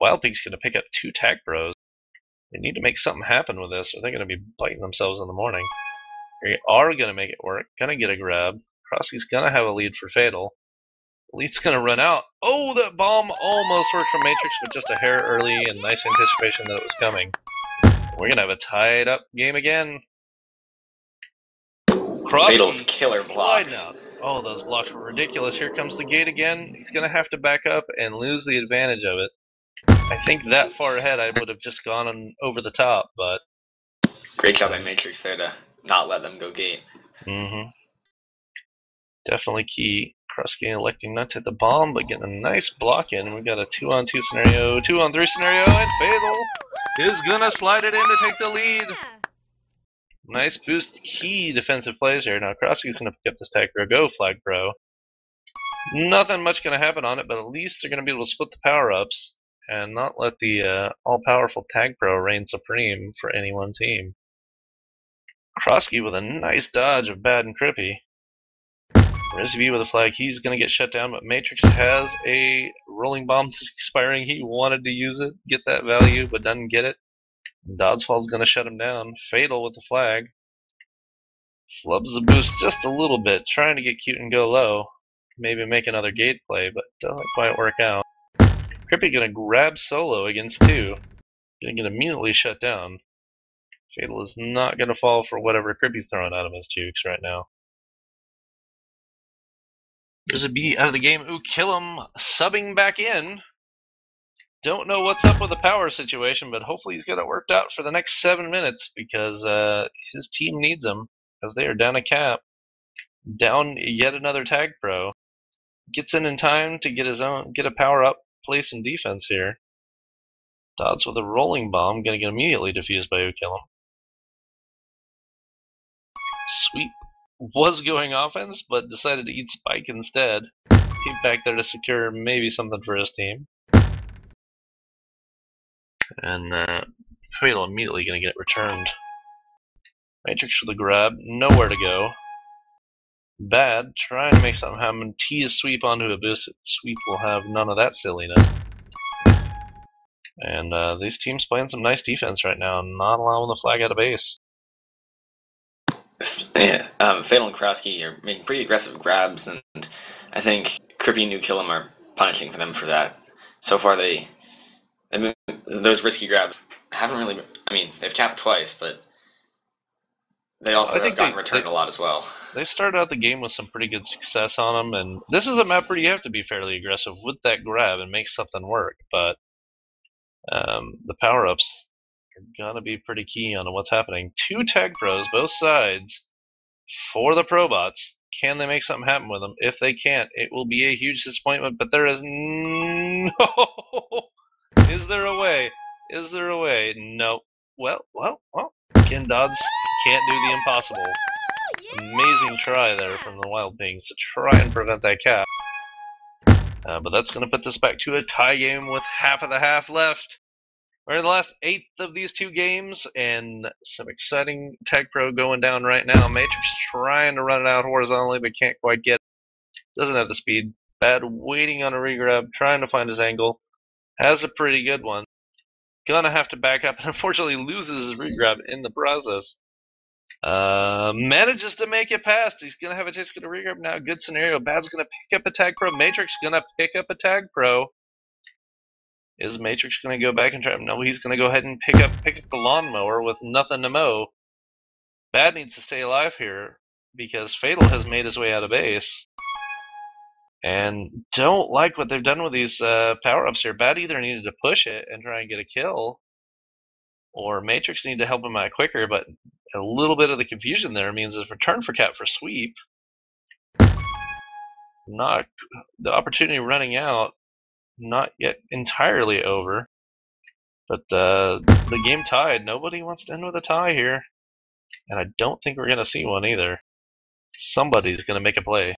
Wild Pig's going to pick up 2 tag pros. They need to make something happen with this, or they're going to be biting themselves in the morning. They are going to make it work. Going to get a grab. Krosky's going to have a lead for Fatal. Lead's going to run out. Oh, that bomb almost worked from Matrix, but just a hair early and nice anticipation that it was coming. We're going to have a tied up game again. Fatal killer blocks. Out. Oh, those blocks were ridiculous. Here comes the gate again. He's going to have to back up and lose the advantage of it. I think that far ahead I would have just gone on over the top, but... Great job by Matrix there to not let them go gate. Mm-hmm. Definitely key. Krosky electing not to hit the bomb, but getting a nice block in. We got a 2-on-2 scenario, 2-on-3 scenario, and Fatal is gonna slide it in to take the lead. Nice boost, key defensive plays here. Now Krosky's gonna pick up this tag pro, go flag pro. Nothing much gonna happen on it, but at least they're gonna be able to split the power-ups and not let the all-powerful tag pro reign supreme for any one team. Krosky with a nice dodge of Bad and Crippy. Rizzy with a flag, he's going to get shut down, but Matrix has a rolling bomb that's expiring. He wanted to use it, get that value, but doesn't get it. Doddsfall's going to shut him down. Fatal with the flag. Flubs the boost just a little bit, trying to get cute and go low. Maybe make another gate play, but doesn't quite work out. Crippy going to grab solo against 2. Going to get immediately shut down. Fatal is not going to fall for whatever Crippy's throwing out of his jukes right now. There's a B out of the game. Ooh, kill him, subbing back in. Don't know what's up with the power situation, but hopefully he's got it worked out for the next 7 minutes because his team needs him as they are down a cap. Down yet another tag pro. Gets in time to get a power up, play some defense here. Dodds with a rolling bomb, gonna get immediately defused by Ukillum. Sweep was going offense, but decided to eat Spike instead. Keep back there to secure maybe something for his team. And Fatal immediately gonna get it returned. Matrix with a grab, nowhere to go. Bad, trying to make something happen. Tease Sweep onto a boost. Sweep will have none of that silliness. And these teams playing some nice defense right now, not allowing the flag out of base. Yeah, Fatal and Krosky are making pretty aggressive grabs, and I think Crippy and Ukillum are punishing for them for that. So far, those risky grabs haven't really. I mean, they've capped twice, but they also have gotten returned a lot as well. They started out the game with some pretty good success on them, and this is a map where you have to be fairly aggressive with that grab and make something work. But the power-ups are gonna be pretty key on what's happening. 2 tag pros, both sides, for the Probots. Can they make something happen with them? If they can't, it will be a huge disappointment. But there is no. Is there a way? Is there a way? No. Well. Ken Dodds can't do the impossible. Amazing try there from the Wild Pings to try and prevent that cap. But that's going to put this back to a tie game with half of the half left. We're in the last 8th of these 2 games, and some exciting tag pro going down right now. Matrix trying to run it out horizontally, but can't quite get it. Doesn't have the speed. Bad waiting on a regrab, trying to find his angle. Has a pretty good one. Gonna have to back up, and unfortunately loses his regrab in the process. Manages to make it past. He's gonna have a chance to get a regrab now. Good scenario. Bad's gonna pick up a tag pro. Matrix gonna pick up a tag pro. Is Matrix gonna go back and try? No, he's gonna go ahead and pick up the lawnmower with nothing to mow. Bad needs to stay alive here because Fatal has made his way out of base. And don't like what they've done with these power-ups here. Bad either needed to push it and try and get a kill, or Matrix needed to help him out quicker, but a little bit of the confusion there means his return for cap for Sweep. Not the opportunity running out, not yet entirely over. But the game tied. Nobody wants to end with a tie here. And I don't think we're going to see one either. Somebody's going to make a play.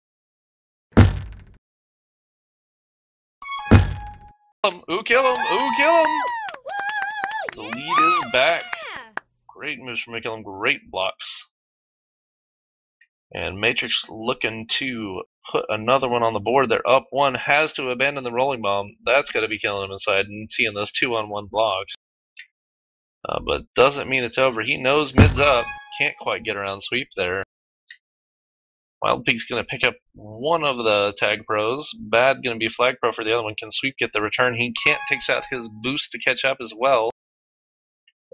Ooh, kill him! Ooh, kill him! The lead is back. Great moves from McKillum, great blocks. And Matrix looking to put another one on the board. They're up 1, has to abandon the rolling bomb. That's got to be killing him inside and seeing those 2-on-1 blocks. But doesn't mean it's over. He knows mid's up. Can't quite get around Sweep there. Wild Pig's going to pick up one of the tag pros. Bad going to be flag pro for the other one. Can Sweep get the return? He can't. Takes out his boost to catch up as well.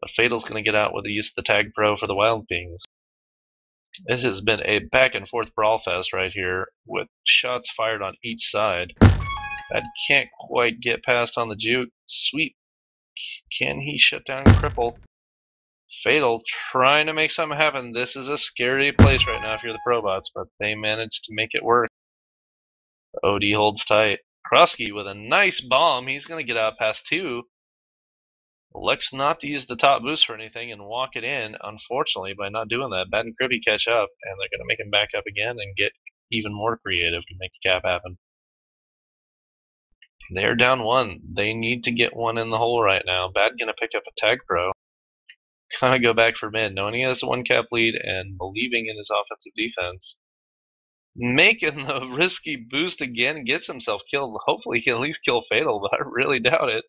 But Fatal's going to get out with the use of the tag pro for the Wild Pings. This has been a back and forth brawl fest right here with shots fired on each side. Bad can't quite get past on the juke. Sweep. Can he shut down Cripple? Fatal trying to make something happen. This is a scary place right now if you're the Probots, but they managed to make it work. OD holds tight. Krosky with a nice bomb. He's going to get out past 2. Elects not to use the top boost for anything and walk it in, unfortunately, by not doing that. Bad and Crippy catch up, and they're going to make him back up again and get even more creative to make the cap happen. They're down 1. They need to get one in the hole right now. Bad going to pick up a tag pro. Kind of go back for mid, knowing he has a 1 cap lead and believing in his offensive defense. Making the risky boost again, gets himself killed. Hopefully he can at least kill Fatal, but I really doubt it.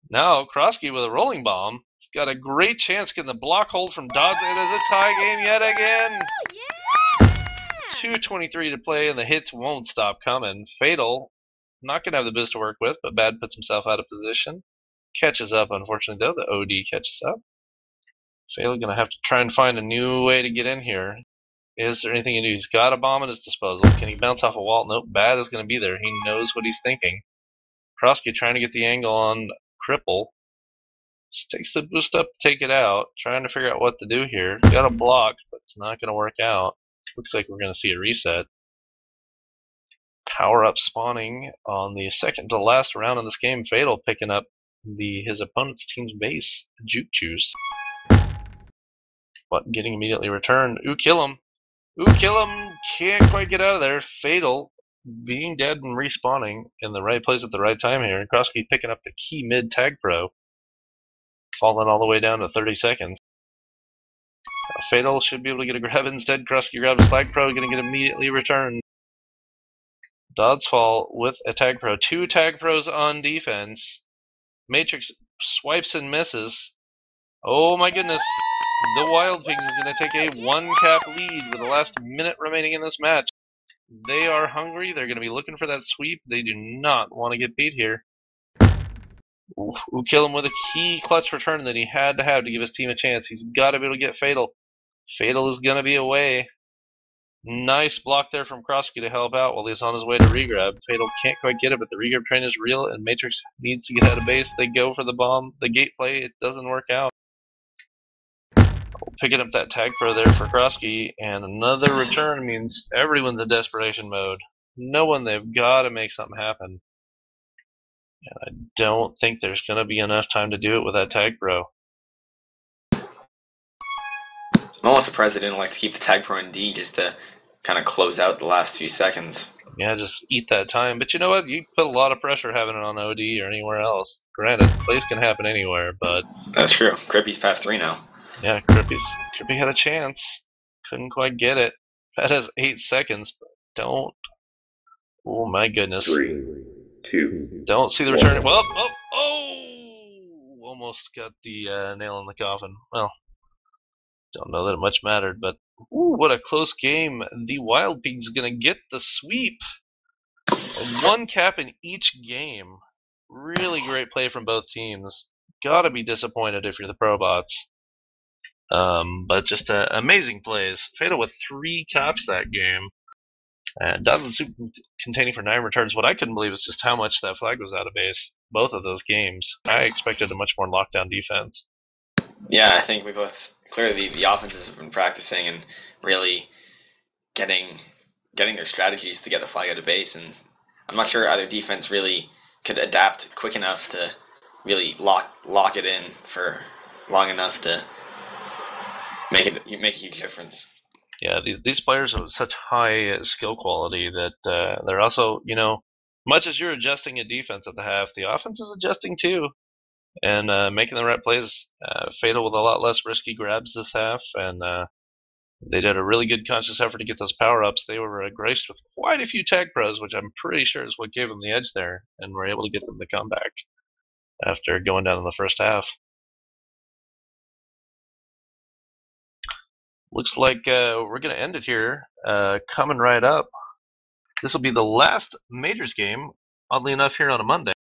Now Krosky with a rolling bomb. He's got a great chance getting the block hold from Dodds. It is a tie game yet again. Oh, yeah! 2:23 to play, and the hits won't stop coming. Fatal, not going to have the boost to work with, but Bad puts himself out of position. Catches up, unfortunately, though. The OD catches up. Fatal going to have to try and find a new way to get in here. Is there anything he can do? He's got a bomb at his disposal. Can he bounce off a wall? Nope. Bad is going to be there. He knows what he's thinking. Krosky trying to get the angle on Cripple. Just takes the boost up to take it out. Trying to figure out what to do here. Got a block, but it's not going to work out. Looks like we're going to see a reset. Power up spawning on the second to last round in this game. Fatal picking up his opponent's team's base. Juke Juice. But getting immediately returned. Ooh, kill him. Ooh, kill him. Can't quite get out of there. Fatal being dead and respawning in the right place at the right time here. Krosky picking up the key mid tag pro. Falling all the way down to 30 seconds. Fatal should be able to get a grab instead. Krosky grabs Flag Pro, going to get immediately returned. Dodds fall with a Tag Pro. 2 Tag Pros on defense. Matrix swipes and misses. Oh my goodness. The Wild Pigs is going to take a 1-cap lead with the last minute remaining in this match. They are hungry. They're going to be looking for that sweep. They do not want to get beat here. Ooh, kill him with a key clutch return that he had to have to give his team a chance. He's got to be able to get Fatal. Fatal is going to be away. Nice block there from Krosky to help out while he's on his way to regrab. Fatal can't quite get it, but the regrab train is real, and Matrix needs to get out of base. They go for the bomb. The gate play, it doesn't work out. Picking up that tag pro there for Krosky, and another return means everyone's in desperation mode. No one, they've got to make something happen. And I don't think there's going to be enough time to do it with that tag pro. I'm almost surprised they didn't like to keep the tag pro in D just to kind of close out the last few seconds. Yeah, just eat that time. But you know what? You put a lot of pressure having it on OD or anywhere else. Granted, plays can happen anywhere, but... That's true. Crippy's past 3 now. Yeah, Crippy had a chance. Couldn't quite get it. That has 8 seconds, but don't... Oh my goodness. 3, 2. Don't see the return. Well, oh! Almost got the nail in the coffin. Well, don't know that it much mattered, but ooh, what a close game. The Wild Pigs going to get the sweep. 1 cap in each game. Really great play from both teams. Gotta be disappointed if you're the Probots. But just amazing plays. Fatal with 3 caps that game. And Dodds and Soup containing for 9 returns. What I couldn't believe is just how much that flag was out of base. Both of those games. I expected a much more lockdown defense. Yeah, I think we both... Clearly, the offenses have been practicing and really getting their strategies to get the flag out of base. And I'm not sure either defense really could adapt quick enough to really lock it in for long enough to make a huge difference. Yeah, these players have such high skill quality that they're also, you know, much as you're adjusting a defense at the half, the offense is adjusting too. And making the right plays. Fatal with a lot less risky grabs this half, and they did a really good conscious effort to get those power-ups. They were graced with quite a few tag pros, which I'm pretty sure is what gave them the edge there, and were able to get them the comeback after going down in the first half. Looks like we're going to end it here. Coming right up, this will be the last Majors game, oddly enough, here on a Monday.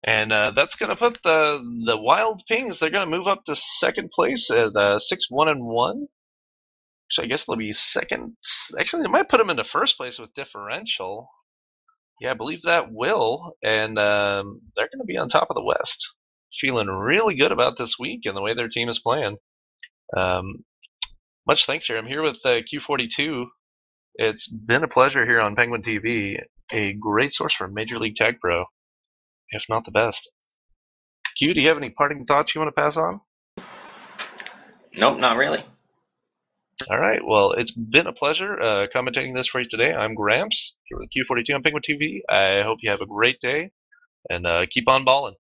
And that's going to put the Wild Pings, they're going to move up to second place at 6-1-1. So I guess they'll be second. Actually, they might put them into first place with differential. Yeah, I believe that will. And they're going to be on top of the West. Feeling really good about this week and the way their team is playing. Much thanks here. I'm here with Q42. It's been a pleasure here on Penguin TV. A great source for Major League Tag Pro, if not the best. Q, do you have any parting thoughts you want to pass on? Nope, not really. All right. Well, it's been a pleasure commentating this for you today. I'm Gramps here with Q42 on Penguin TV. I hope you have a great day and keep on balling.